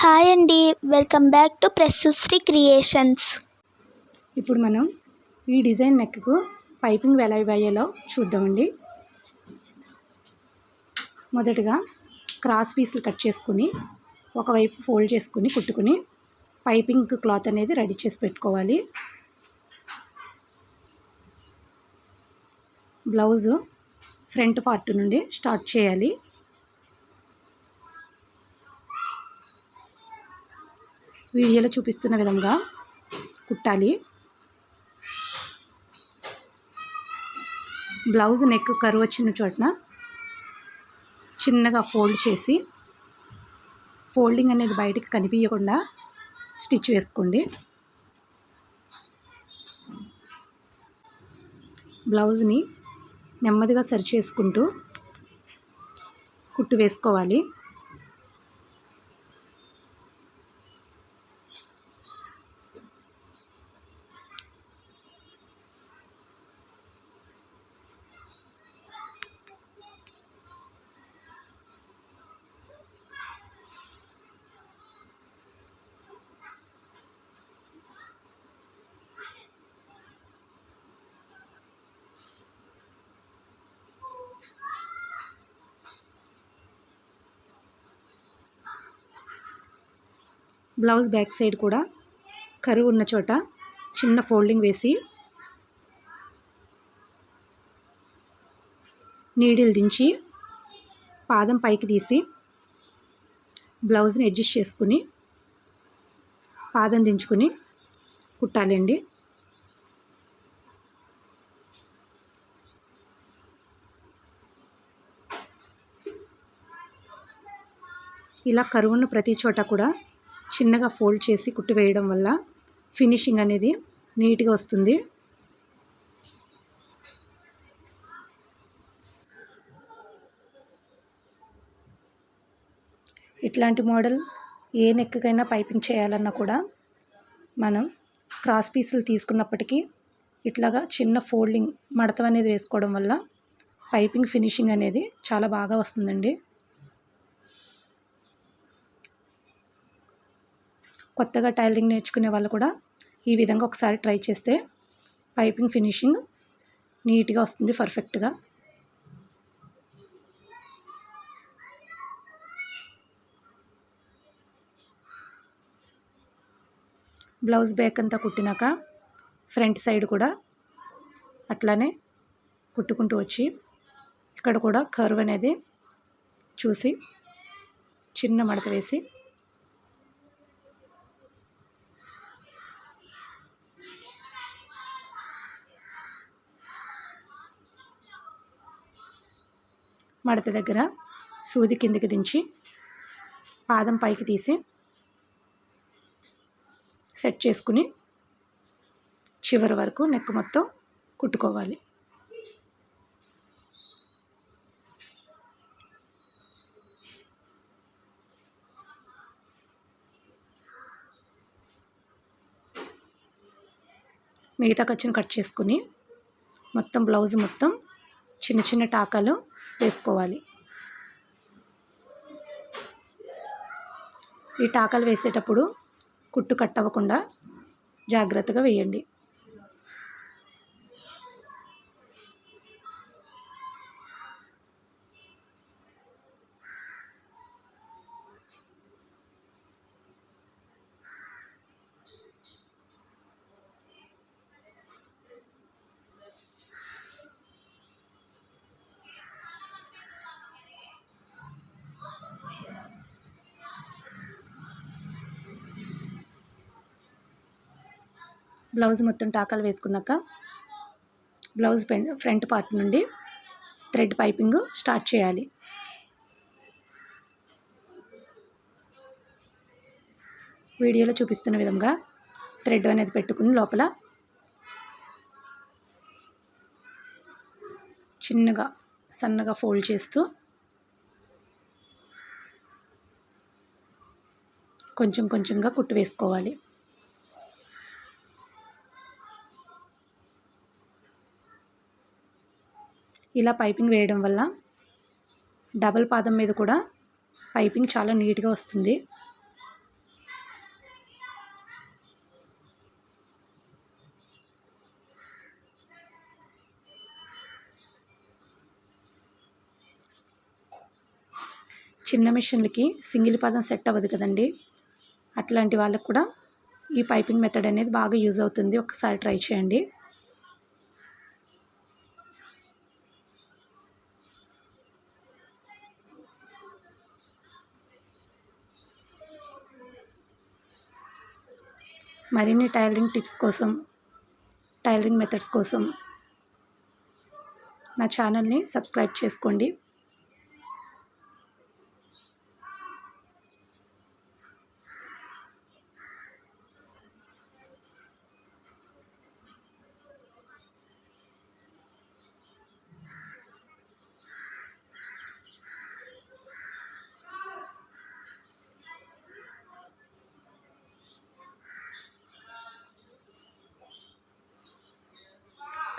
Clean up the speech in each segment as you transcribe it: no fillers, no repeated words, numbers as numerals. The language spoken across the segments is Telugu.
హాయ్ అండి, వెల్కమ్ బ్యాక్ టు ప్రస్తుశ్రీ క్రియేషన్స్. ఇప్పుడు మనం ఈ డిజైన్ నెక్కు పైపింగ్ ఎలా వేయాలో చూద్దామండి. మొదటగా క్రాస్ పీసులు కట్ చేసుకుని ఒకవైపు ఫోల్డ్ చేసుకుని కుట్టుకుని పైపింగ్ క్లాత్ అనేది రెడీ చేసి పెట్టుకోవాలి. బ్లౌజు ఫ్రంట్ పార్ట్ నుండి స్టార్ట్ చేయాలి. వీడియోలో చూపిస్తున్న విధంగా కుట్టాలి. బ్లౌజ్ నెక్ కరువు వచ్చిన చోటన చిన్నగా ఫోల్డ్ చేసి ఫోల్డింగ్ అనేది బయటికి కనిపించకుండా స్టిచ్ వేసుకోండి. బ్లౌజ్ని నెమ్మదిగా సరి చేసుకుంటూ కుట్టు వేసుకోవాలి. బ్లౌజ్ బ్యాక్ సైడ్ కూడా కరువు ఉన్న చోట చిన్న ఫోల్డింగ్ వేసి నీడిల్ దించి పాదం పైకి తీసి బ్లౌజ్ని అడ్జస్ట్ చేసుకుని పాదం దించుకుని కుట్టాలండి. ఇలా కరువున్న ప్రతి చోట కూడా చిన్నగా ఫోల్డ్ చేసి కుట్టు వేయడం వల్ల ఫినిషింగ్ అనేది నీట్గా వస్తుంది. ఇట్లాంటి మోడల్ ఏ నెక్కకైనా పైపింగ్ చేయాలన్నా కూడా మనం క్రాస్ పీసులు తీసుకున్నప్పటికీ ఇట్లాగా చిన్న ఫోల్డింగ్ మడత అనేది వేసుకోవడం వల్ల పైపింగ్ ఫినిషింగ్ అనేది చాలా బాగా వస్తుందండి. కొత్తగా టైలరింగ్ నేర్చుకునే వాళ్ళు కూడా ఈ విధంగా ఒకసారి ట్రై చేస్తే పైపింగ్ ఫినిషింగ్ నీట్గా వస్తుంది, పర్ఫెక్ట్గా. బ్లౌజ్ బ్యాక్ అంతా కుట్టినాక ఫ్రంట్ సైడ్ కూడా అట్లానే కుట్టుకుంటూ వచ్చి ఇక్కడ కూడా కర్వ్ అనేది చూసి చిన్న మడత వేసి మడత దగ్గర సూది కిందికి దించి పాదం పైకి తీసి సెట్ చేసుకుని చివరి వరకు నెక్ మొత్తం కుట్టుకోవాలి. మిగతా ఖర్చును కట్ చేసుకుని మొత్తం బ్లౌజ్ మొత్తం చిన్న చిన్న టాకాలు వేసుకోవాలి. ఈ టాకాలు వేసేటప్పుడు కుట్టు కట్ అవ్వకుండా జాగ్రత్తగా వేయండి. బ్లౌజ్ మొత్తం టాకాలు వేసుకున్నాక బ్లౌజ్ ఫ్రంట్ పార్ట్ నుండి థ్రెడ్ పైపింగ్ స్టార్ట్ చేయాలి. వీడియోలో చూపిస్తున్న విధంగా థ్రెడ్ అనేది పెట్టుకుని లోపల చిన్నగా సన్నగా ఫోల్డ్ చేస్తూ కొంచెం కొంచెంగా కుట్టు వేసుకోవాలి. ఇలా పైపింగ్ వేయడం వల్ల డబల్ పాదం మీద కూడా పైపింగ్ చాలా నీట్గా వస్తుంది. చిన్న మిషన్లకి సింగిల్ పాదం సెట్ అవ్వదు కదండి, అట్లాంటి వాళ్ళకు కూడా ఈ పైపింగ్ మెథడ్ అనేది బాగా యూజ్ అవుతుంది. ఒకసారి ట్రై చేయండి. మరిన్ని టైలరింగ్ టిప్స్ కోసం, టైలరింగ్ మెథడ్స్ కోసం నా ఛానల్ని సబ్స్క్రైబ్ చేసుకోండి.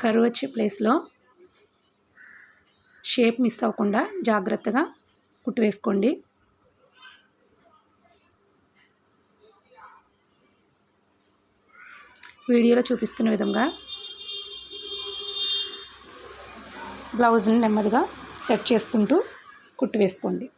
కరువు వచ్చే ప్లేస్లో షేప్ మిస్ అవ్వకుండా జాగ్రత్తగా కుట్టు వేసుకోండి. వీడియోలో చూపిస్తున్న విధంగా బ్లౌజ్ని నెమ్మదిగా సెట్ చేసుకుంటూ కుట్టు వేసుకోండి.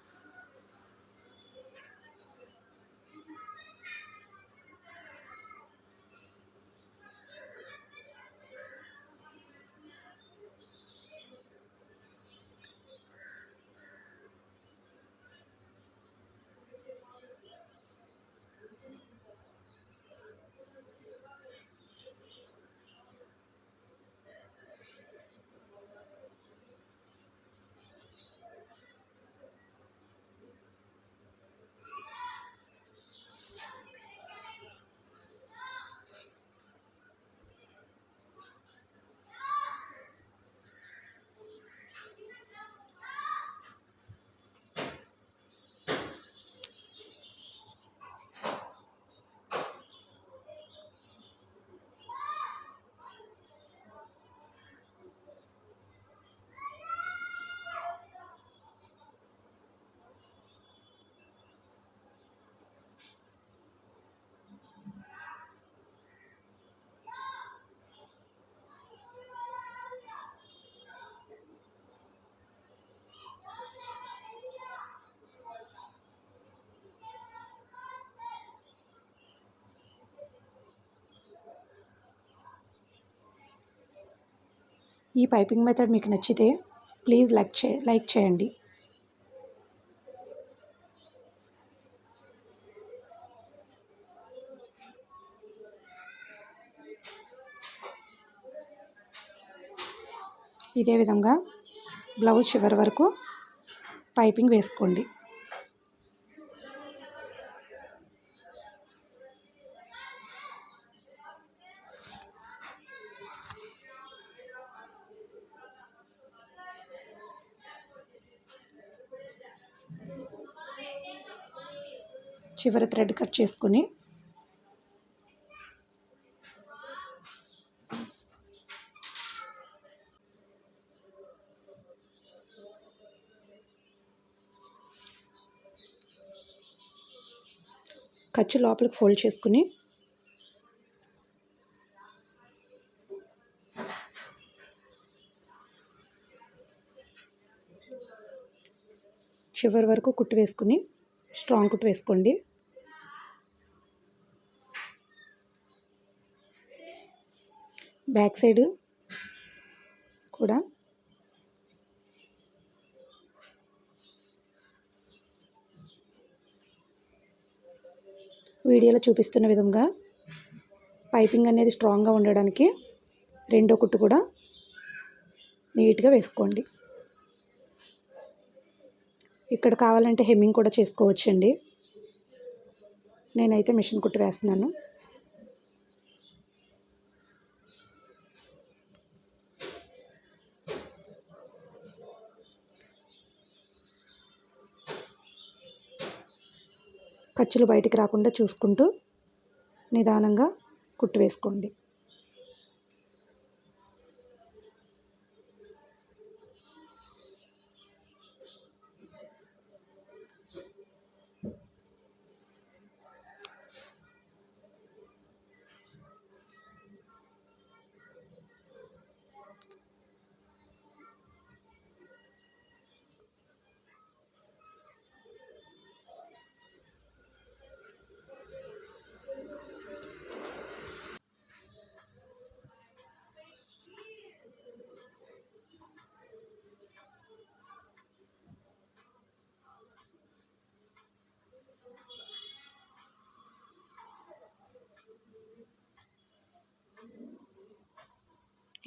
ఈ పైపింగ్ మెథడ్ మీకు నచ్చితే ప్లీజ్ లైక్ చేయండి. ఇదే విధంగా బ్లౌజ్ చివరి వరకు పైపింగ్ వేసుకోండి. చివరి థ్రెడ్ కట్ చేసుకుని ఖర్చు లోపలికి ఫోల్డ్ చేసుకుని చివరి వరకు కుట్టు వేసుకుని స్ట్రాంగ్ కుట్టు వేసుకోండి. బ్యాక్ సైడ్ కూడా వీడియోలో చూపిస్తున్న విధంగా పైపింగ్ అనేది స్ట్రాంగ్గా ఉండడానికి రెండో కుట్టు కూడా నీట్గా వేసుకోండి. ఇక్కడ కావాలంటే హెమ్మింగ్ కూడా చేసుకోవచ్చండి. నేనైతే మిషన్ కుట్టు వేస్తున్నాను. ఖర్చులు బయటికి రాకుండా చూసుకుంటూ నిదానంగా కుట్టు వేసుకోండి.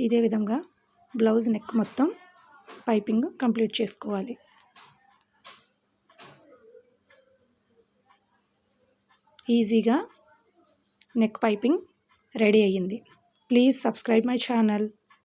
ఇదే విధంగా బ్లౌజ్ నెక్ మొత్తం పైపింగ్ కంప్లీట్ చేసుకోవాలి. ఈజీగా నెక్ పైపింగ్ రెడీ అయ్యింది. Please subscribe my channel.